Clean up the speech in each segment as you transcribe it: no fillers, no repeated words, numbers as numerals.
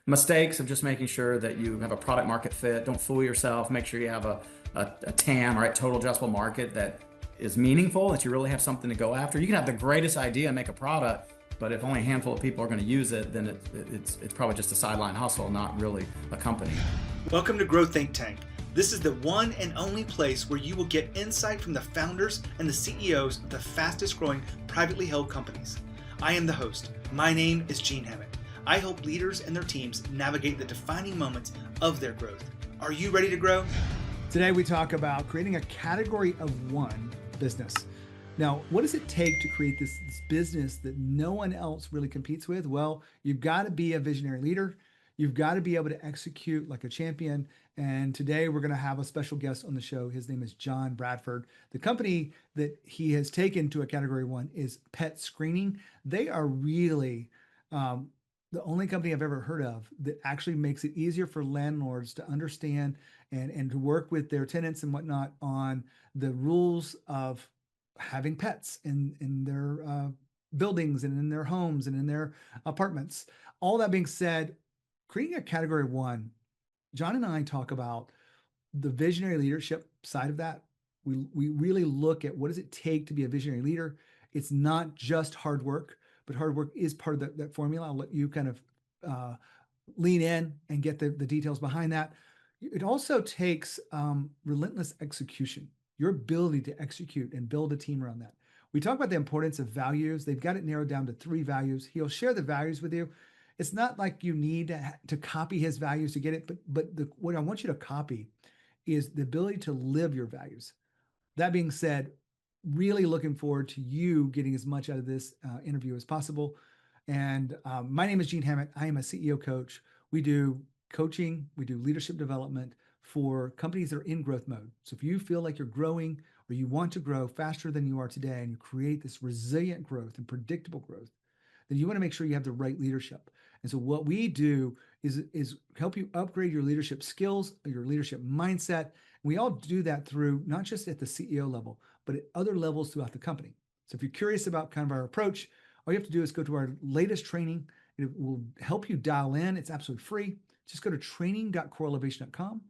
mistakes of just making sure that you have a product market fit. Don't fool yourself. Make sure you have a TAM, right? Total addressable market that is meaningful, that you really have something to go after. You can have the greatest idea and make a product, but if only a handful of people are going to use it, then it's probably just a sideline hustle, not really a company. Welcome to Grow Think Tank. This is the one and only place where you will get insight from the founders and the CEOs of the fastest growing privately held companies. I am the host. My name is Gene Hammett. I help leaders and their teams navigate the defining moments of their growth. Are you ready to grow? Today we talk about creating a category of one business. Now, what does it take to create this business that no one else really competes with? Well, you've got to be a visionary leader. You've got to be able to execute like a champion. And today we're going to have a special guest on the show. His name is John Bradford. The company that he has taken to a category one is PetScreening. They are really the only company I've ever heard of that actually makes it easier for landlords to understand and to work with their tenants and whatnot on the rules of having pets in their buildings and in their homes and in their apartments. All that being said, creating a category one, John and I talk about the visionary leadership side of that. We really look at what does it take to be a visionary leader. It's not just hard work, but hard work is part of that formula. I'll let you kind of lean in and get the details behind that. It also takes relentless execution, your ability to execute and build a team around that. We talk about the importance of values. They've got it narrowed down to 3 values. He'll share the values with you. It's not like you need to copy his values to get it, but what I want you to copy is the ability to live your values. That being said, really looking forward to you getting as much out of this interview as possible. And my name is Gene Hammett. I am a CEO coach. We do coaching, we do leadership development for companies that are in growth mode. So if you feel like you're growing or you want to grow faster than you are today and you create this resilient growth and predictable growth, then you want to make sure you have the right leadership. And so what we do is help you upgrade your leadership skills, your leadership mindset. We all do that through not just at the CEO level, but at other levels throughout the company. So if you're curious about kind of our approach, all you have to do is go to our latest training. It will help you dial in. It's absolutely free. Just go to training.coreelevation.com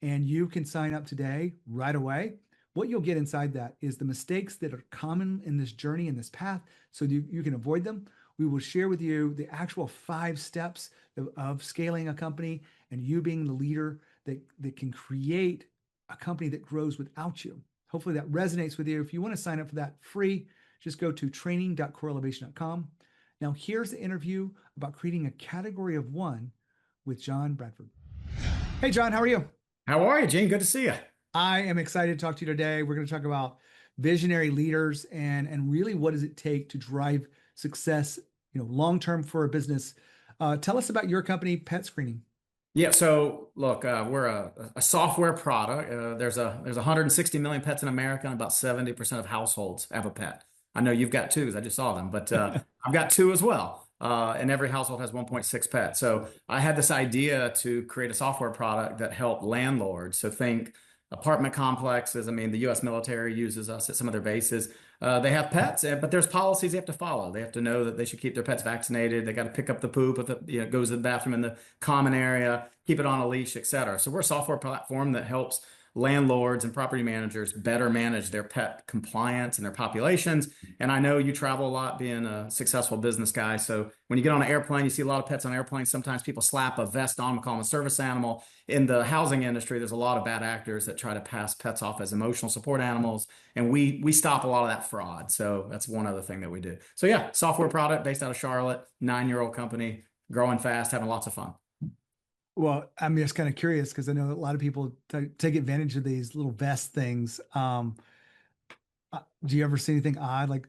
and you can sign up today right away. What you'll get inside that is the mistakes that are common in this journey, in this path, so you can avoid them. We will share with you the actual 5 steps of scaling a company and you being the leader that can create a company that grows without you. Hopefully that resonates with you. If you want to sign up for that free, just go to training.coreelevation.com. Now here's the interview about creating a category of one with John Bradford. Hey, John, how are you? How are you, Gene? Good to see you. I am excited to talk to you today. We're going to talk about visionary leaders and really what does it take to drive success, long-term for a business. Tell us about your company, PetScreening. Yeah, so look, we're a software product. There's 160 million pets in America, and about 70% of households have a pet. I know you've got 2 because I just saw them, but I've got 2 as well. And every household has 1.6 pets. So I had this idea to create a software product that helped landlords. So think apartment complexes. I mean, the U.S. military uses us at some of their bases. They have pets, but there's policies they have to follow. They have to know that they should keep their pets vaccinated. They got to pick up the poop if it goes to the bathroom in the common area, keep it on a leash, et cetera. So we're a software platform that helps landlords and property managers better manage their pet compliance and their populations. And I know you travel a lot being a successful business guy. So when you get on an airplane, you see a lot of pets on airplanes. Sometimes people slap a vest on them, call them a service animal. In the housing industry, there's a lot of bad actors that try to pass pets off as emotional support animals. And we stop a lot of that fraud. So that's one other thing that we do. So yeah, software product based out of Charlotte, 9-year-old company, growing fast, having lots of fun. Well, I'm just kind of curious because I know a lot of people take advantage of these little vest things. Do you ever see anything odd? Like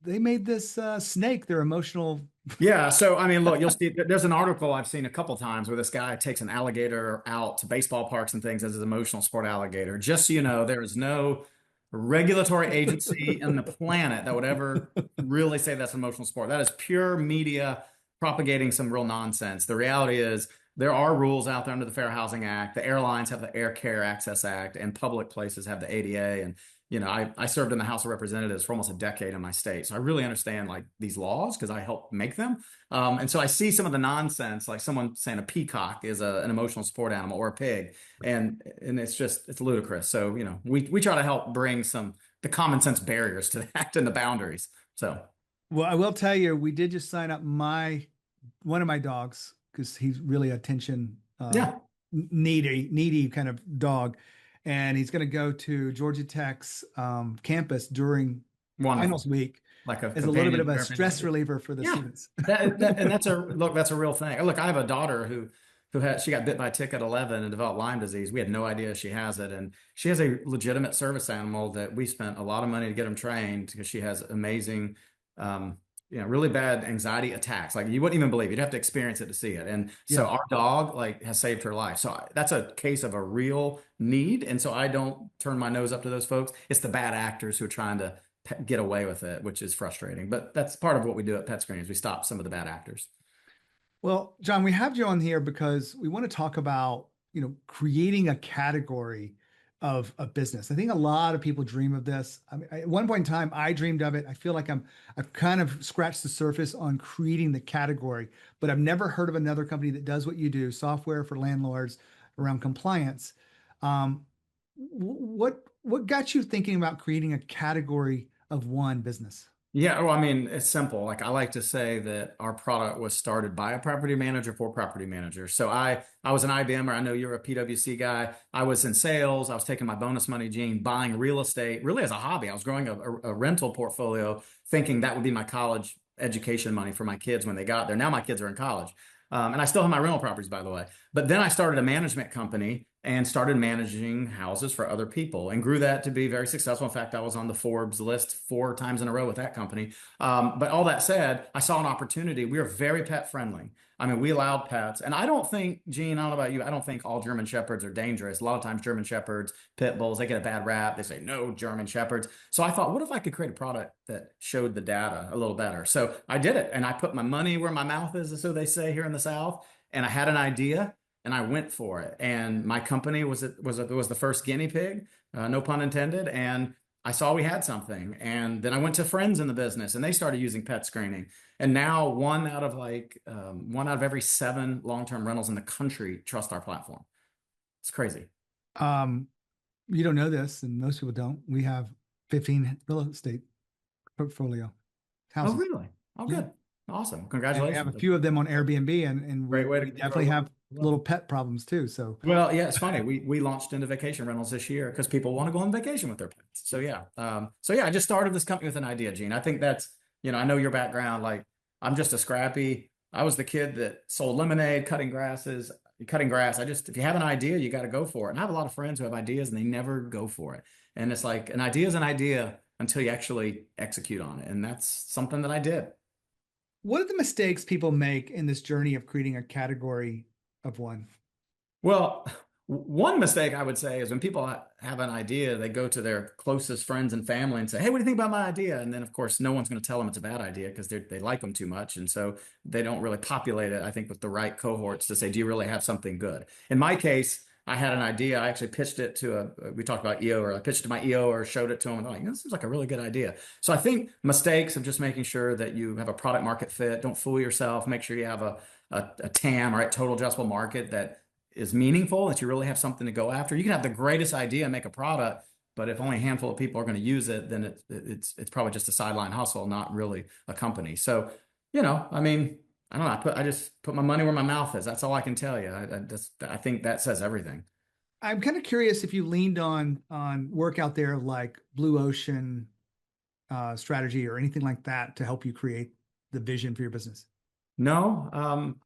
they made this snake their emotional. Yeah. So, I mean, look, you'll see there's an article I've seen a couple times where this guy takes an alligator out to baseball parks and things as his emotional support alligator. Just so you know, there is no regulatory agency on the planet that would ever really say that's emotional support. That is pure media propagating some real nonsense. The reality is there are rules out there under the Fair Housing Act. The airlines have the Air Care Access Act, and public places have the ADA. And I served in the House of Representatives for almost a decade in my state. So I really understand like these laws because I helped make them. And so I see some of the nonsense, like someone saying a peacock is an emotional support animal or a pig. And it's ludicrous. So, we try to help bring the common sense barriers to that and the boundaries. So, Well, I will tell you, we did just sign up one of my dogs because he's really attention yeah, needy kind of dog, and he's going to go to Georgia Tech's campus during wonderful. finals week Like a as a little bit companion of a stress therapy. reliever for the Yeah. students. And that's a real thing. Look, I have a daughter she got bit by a tick at 11 and developed Lyme disease. We had no idea she has it. And she has a legitimate service animal that we spent a lot of money to get him trained because she has amazing, really bad anxiety attacks. Like you wouldn't even believe it. You'd have to experience it to see it. And so Yeah. our dog like has saved her life. So that's a case of a real need. And so I don't turn my nose up to those folks. It's the bad actors who are trying to get away with it, which is frustrating. But that's part of what we do at PetScreening is we stop some of the bad actors. Well, John, we have you on here because we want to talk about, creating a category of a business. I think a lot of people dream of this. I mean, at one point in time, I dreamed of it. I feel like I've kind of scratched the surface on creating the category, but I've never heard of another company that does what you do, software for landlords around compliance. What got you thinking about creating a category of one business? Yeah, well, I mean, it's simple. Like I like to say that our product was started by a property manager for property managers. So I was an IBMer. I know you're a PwC guy. I was in sales. I was taking my bonus money, Gene, buying real estate really as a hobby. I was growing a rental portfolio, thinking that would be my college education money for my kids when they got there. Now my kids are in college. And I still have my rental properties, by the way. But then I started a management company and started managing houses for other people and grew that to be very successful. In fact, I was on the Forbes list 4 times in a row with that company. But all that said, I saw an opportunity. We are very pet friendly. I mean, we allowed pets. And I don't think, Gene, I don't know about you, I don't think all German Shepherds are dangerous. A lot of times, German Shepherds, pit bulls, they get a bad rap. They say, no German Shepherds. So I thought, what if I could create a product that showed the data a little better? So I did it. And I put my money where my mouth is, so they say here in the South. And I had an idea and I went for it. And my company was the first guinea pig, no pun intended. And I saw we had something. And then I went to friends in the business and they started using PetScreening. And now one out of every 7 long-term rentals in the country trust our platform. It's crazy. Um, you don't know this, and most people don't. We have 15 real estate portfolio Oh, houses. really? Oh, Yeah. good. Awesome. And we have a Congratulations. few of them on Airbnb, and we, Great way to we grow. definitely have little pet problems too. So, Well, yeah, it's funny. We launched into vacation rentals this year because people want to go on vacation with their pets. So yeah. I just started this company with an idea, Gene. I think that's, I know your background. Like I'm just a scrappy. I was the kid that sold lemonade, cutting grass. If you have an idea, you got to go for it. And I have a lot of friends who have ideas and they never go for it. And it's like an idea is an idea until you actually execute on it. And that's something that I did. what are the mistakes people make in this journey of creating a category of one? Well, one mistake I would say is when people have an idea, they go to their closest friends and family and say, "Hey, what do you think about my idea?" And then, of course, no one's going to tell them it's a bad idea because they like them too much, and so they don't really populate it, I think, with the right cohorts to say, "Do you really have something good?" In my case, I had an idea. I actually pitched it we talked about EO, or I pitched it to my EO or showed it to him, and they're like, "This seems like a really good idea." So I think mistakes of just making sure that you have a product market fit. Don't fool yourself. Make sure you have a TAM, right, total addressable market that is meaningful, that you really have something to go after. You can have the greatest idea and make a product, but if only a handful of people are going to use it, then it's probably just a sideline hustle, not really a company. So, I mean, I don't know. I just put my money where my mouth is. That's all I can tell you. I think that says everything. I'm kind of curious if you leaned on work out there like Blue Ocean strategy or anything like that to help you create the vision for your business. No,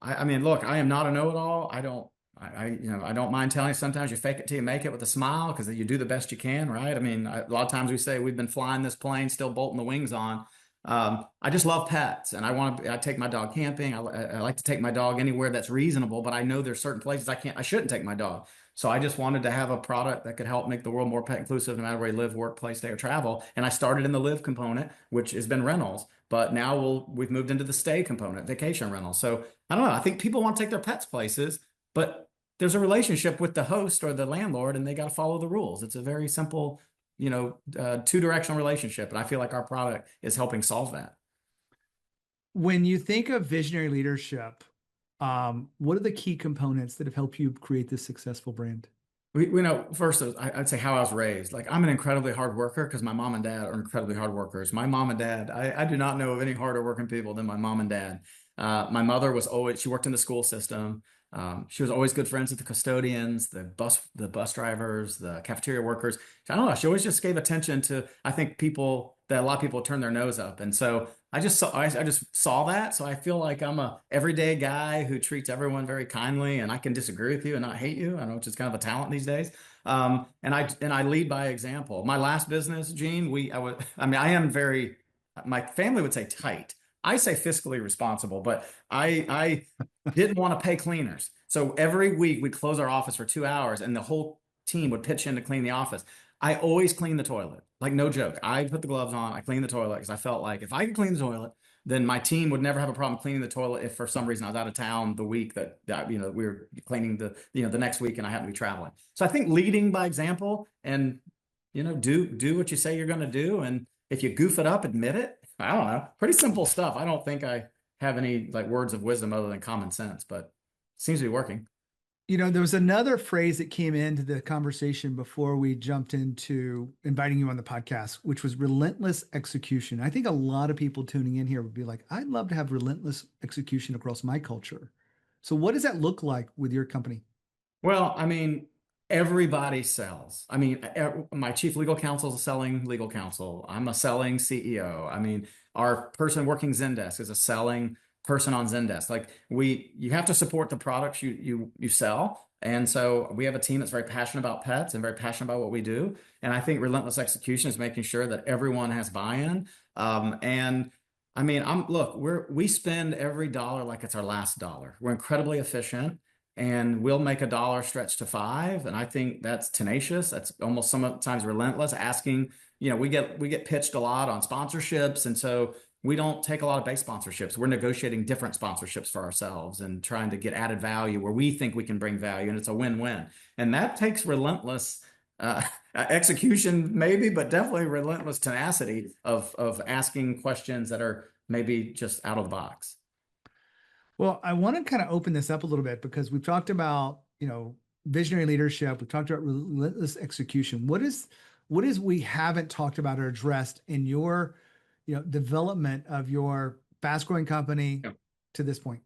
I mean, look, I am not a know-it-all. I don't mind telling you sometimes you fake it till you make it with a smile because you do the best you can, right? I mean, a lot of times we say we've been flying this plane, still bolting the wings on. I just love pets and I take my dog camping. I like to take my dog anywhere that's reasonable, but I know there's certain places I shouldn't take my dog. So I just wanted to have a product that could help make the world more pet inclusive no matter where you live, work, play, stay, or travel. And I started in the live component, which has been rentals, but now we've moved into the stay component, vacation rentals. So I don't know. I think people want to take their pets places, but there's a relationship with the host or the landlord and they got to follow the rules. It's a very simple two-directional relationship. And I feel like our product is helping solve that. When you think of visionary leadership, what are the key components that have helped you create this successful brand? We know first, I'd say how I was raised. Like I'm an incredibly hard worker because my mom and dad are incredibly hard workers. My mom and dad, I do not know of any harder working people than my mom and dad. My mother was always, she worked in the school system. She was always good friends with the custodians, the bus drivers, the cafeteria workers. I don't know. She always just gave attention to, I think, people that a lot of people turn their nose up. And so I just saw that. So I feel like I'm a everyday guy who treats everyone very kindly, and I can disagree with you and not hate you. I know it's just kind of a talent these days. And I lead by example. My last business, Gene, I am very, my family would say tight. I say fiscally responsible, but I didn't want to pay cleaners. So every week we'd close our office for 2 hours and the whole team would pitch in to clean the office. I always clean the toilet. Like no joke. I put the gloves on, I clean the toilet because I felt like if I could clean the toilet, then my team would never have a problem cleaning the toilet if for some reason I was out of town the week that we were cleaning the next week and I happened to be traveling. So I think leading by example and do what you say you're going to do, and if you goof it up, admit it. I don't know. Pretty simple stuff. I don't think I have any like words of wisdom other than common sense, but it seems to be working. There was another phrase that came into the conversation before we jumped into inviting you on the podcast, which was relentless execution. I think a lot of people tuning in here would be like, I'd love to have relentless execution across my culture. So what does that look like with your company? Well, I mean, everybody sells. I mean, my chief legal counsel is a selling legal counsel. I'm a selling CEO. I mean, our person working Zendesk is a selling person on Zendesk. Like you have to support the products you sell. And so we have a team that's very passionate about pets and very passionate about what we do. And I think relentless execution is making sure that everyone has buy-in. And I mean, look, we spend every dollar like it's our last dollar. We're incredibly efficient and we'll make a dollar stretch to five. And I think that's tenacious. That's almost sometimes relentless asking, we get pitched a lot on sponsorships. And so we don't take a lot of base sponsorships. We're negotiating different sponsorships for ourselves and trying to get added value where we think we can bring value. And it's a win-win. And that takes relentless execution, maybe, but definitely relentless tenacity of asking questions that are maybe just out of the box. Well, I want to kind of open this up a little bit because we've talked about, visionary leadership. We've talked about relentless execution. What is we haven't talked about or addressed in your, development of your fast growing company Yeah. to this point?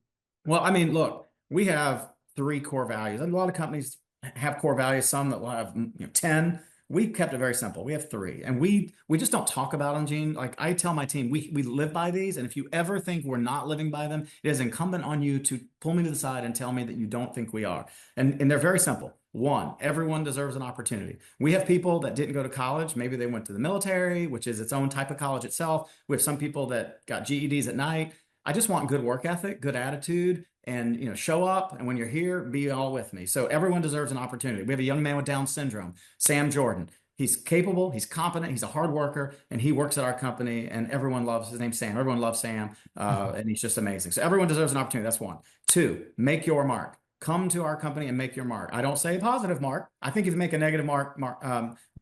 Well, I mean, look, we have three core values. And a lot of companies have core values, some that will have 10. We kept it very simple. We have three, and we just don't talk about them, Gene. Like I tell my team, we live by these, and if you ever think we're not living by them, it is incumbent on you to pull me to the side and tell me that you don't think we are. And they're very simple. One, everyone deserves an opportunity. We have people that didn't go to college. Maybe they went to the military, which is its own type of college itself. We have some people that got GEDs at night. I just want good work ethic, good attitude, and show up. And when you're here, be all with me. So everyone deserves an opportunity. We have a young man with Down syndrome, Sam Jordan. He's capable, he's competent, he's a hard worker, and he works at our company. And everyone loves his name's Sam. Everyone loves Sam, and he's just amazing. So everyone deserves an opportunity. That's one. Two, make your mark. Come to our company and make your mark. I don't say a positive mark. I think if you make a negative mark,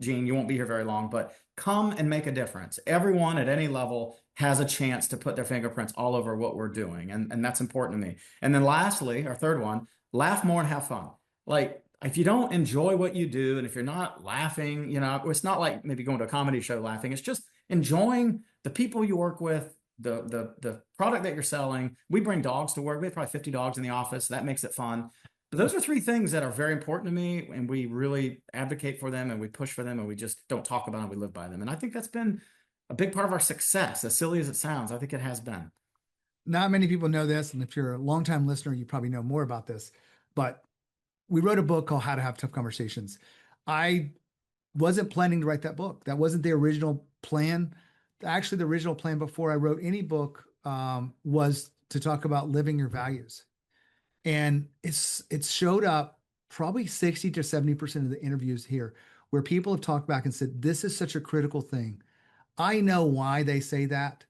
Gene, you won't be here very long. But come and make a difference. Everyone at any level has a chance to put their fingerprints all over what we're doing. And that's important to me. And then lastly, our third one, laugh more and have fun. Like if you don't enjoy what you do, and if you're not laughing, it's not like maybe going to a comedy show laughing. It's just enjoying the people you work with, the product that you're selling. We bring dogs to work. We have probably 50 dogs in the office. That makes it fun. But those are three things that are very important to me, and we really advocate for them and we push for them, and we just don't talk about them. We live by them. And I think that's been a big part of our success. As silly as it sounds, I think it has been. Not many people know this, and if you're a longtime listener, you probably know more about this. But we wrote a book called How to Have Tough Conversations. I wasn't planning to write that book. That wasn't the original plan. Actually, the original plan before I wrote any book was to talk about living your values. And it's showed up probably 60 to 70% of the interviews here where people have talked back and said, this is such a critical thing. I know why they say that,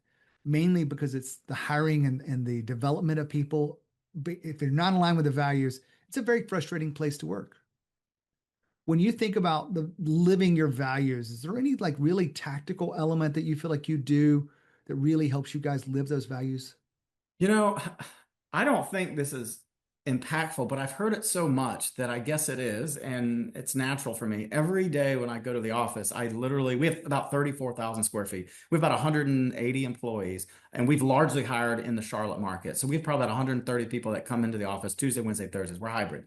mainly because it's the hiring and the development of people. If they're not aligned with the values, it's a very frustrating place to work. when you think about the living your values, is there any like really tactical element that you feel like you do that really helps you guys live those values? You know, I don't think this is impactful, but I've heard it so much that I guess it is, and it's natural for me. Every day when I go to the office, we have about 34,000 square feet. We have about 180 employees, and we've largely hired in the Charlotte market. So we have probably about 130 people that come into the office Tuesday, Wednesday, Thursdays. We're hybrid.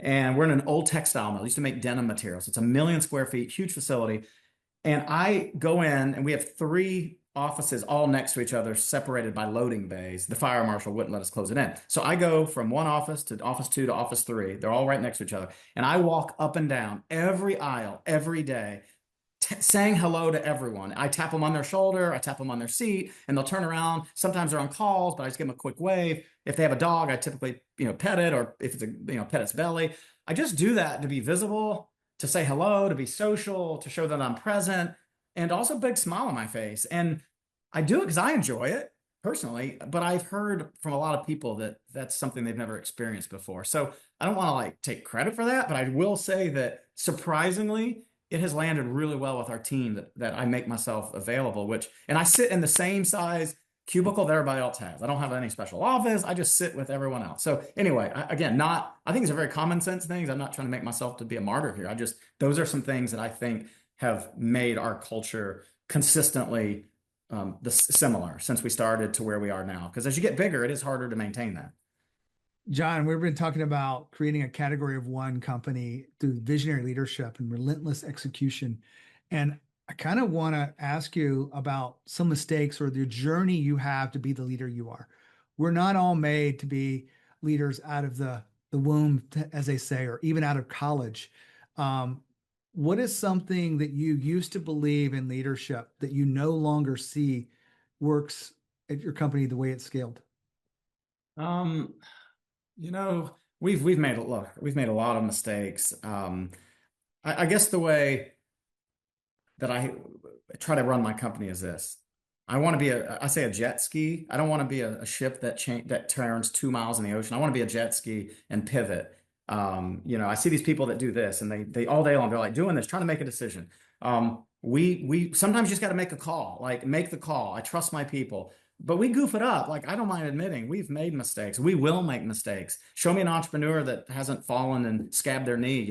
And we're in an old textile mill. We used to make denim materials. It's a million square feet, huge facility. And I go in, and we have three offices all next to each other, separated by loading bays. The fire marshal wouldn't let us close it in. So I go from one office to office two to office three. They're all right next to each other. And I walk up and down every aisle every day, saying hello to everyone. I tap them on their shoulder, I tap them on their seat, and they'll turn around. Sometimes they're on calls, but I just give them a quick wave. If they have a dog, I typically, pet it, or if it's pet its belly. I just do that to be visible, to say hello, to be social, to show that I'm present, and also big smile on my face. And I do it because I enjoy it personally, but I've heard from a lot of people that that's something they've never experienced before. So I don't want to like take credit for that, but I will say that surprisingly, it has landed really well with our team that I make myself available, and I sit in the same size cubicle that everybody else has. I don't have any special office. I just sit with everyone else. So anyway, I think these are very common sense things. I'm not trying to make myself to be a martyr here. Those are some things that I think have made our culture consistently similar since we started to where we are now. Because as you get bigger, it is harder to maintain that. John, we've been talking about creating a category of one company through visionary leadership and relentless execution. And I kind of want to ask you about some mistakes or the journey you have to be the leader you are. We're not all made to be leaders out of the womb, as they say, or even out of college. What is something that you used to believe in leadership that you no longer see works at your company the way it's scaled? We've made a lot of mistakes. I guess the way that I try to run my company is this. I want to be a jet ski. I don't want to be a ship that turns 2 miles in the ocean. I want to be a jet ski and pivot. I see these people that do this, and they all day long, they're like doing this, trying to make a decision. We sometimes just got to make a call, like make the call. I trust my people, but we goof it up. Like, I don't mind admitting we've made mistakes. We will make mistakes. Show me an entrepreneur that hasn't fallen and scabbed their knee,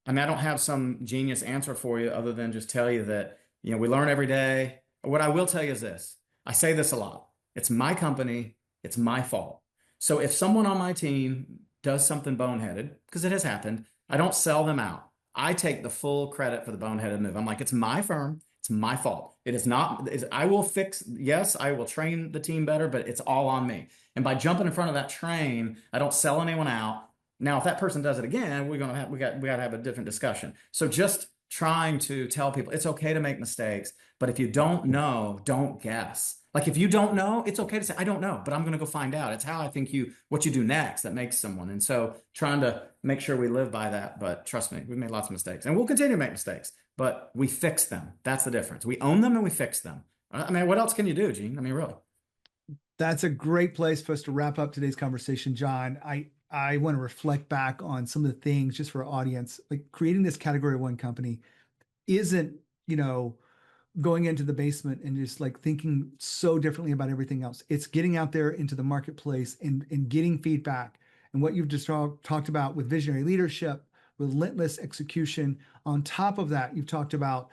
I don't have some genius answer for you other than just tell you that, we learn every day. What I will tell you is this. I say this a lot. It's my company. It's my fault. So if someone on my team does something boneheaded, because it has happened, I don't sell them out. I take the full credit for the boneheaded move. I'm like, it's my firm. It's my fault. It is not, I will fix, yes, I will train the team better, but it's all on me. And by jumping in front of that train, I don't sell anyone out. Now, if that person does it again, we got to have a different discussion. So just trying to tell people it's okay to make mistakes, but if you don't know, don't guess. Like, if you don't know, it's okay to say, I don't know, but I'm going to go find out. It's how I think what you do next that makes someone. And so trying to make sure we live by that. But trust me, we've made lots of mistakes, and we'll continue to make mistakes, but we fix them. That's the difference. We own them and we fix them. I mean, what else can you do, Gene? I mean, really. That's a great place for us to wrap up today's conversation, John. I want to reflect back on some of the things just for our audience. Like, creating this category one company isn't, going into the basement and just like thinking so differently about everything else. It's getting out there into the marketplace and getting feedback. And what you've just talked about with visionary leadership, relentless execution. On top of that, you've talked about,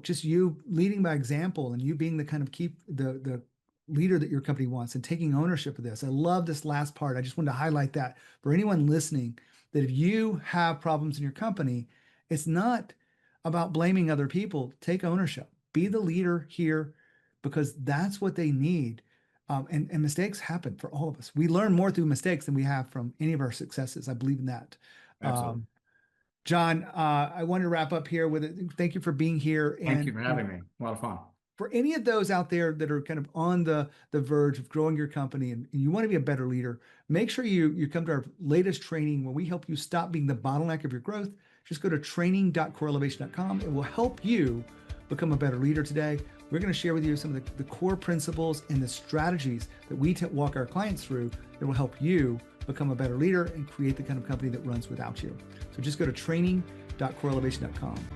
just you leading by example and you being the kind of the leader that your company wants and taking ownership of this. I love this last part. I just wanted to highlight that for anyone listening, that if you have problems in your company, it's not about blaming other people. Take ownership. Be the leader here, because that's what they need. And mistakes happen for all of us. We learn more through mistakes than we have from any of our successes. I believe in that. Absolutely. John, I want to wrap up here with it. Thank you for being here. Thank you for having me. A lot of fun. For any of those out there that are kind of on the verge of growing your company and you want to be a better leader, make sure you come to our latest training where we help you stop being the bottleneck of your growth. Just go to training.coreelevation.com. It will help you become a better leader today. We're going to share with you some of the core principles and the strategies that we walk our clients through that will help you become a better leader, and create the kind of company that runs without you. So just go to training.coreelevation.com.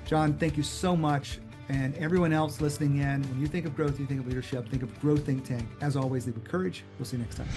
John, thank you so much. And everyone else listening in, when you think of growth, you think of leadership, think of Growth Think Tank. As always, lead with courage. We'll see you next time.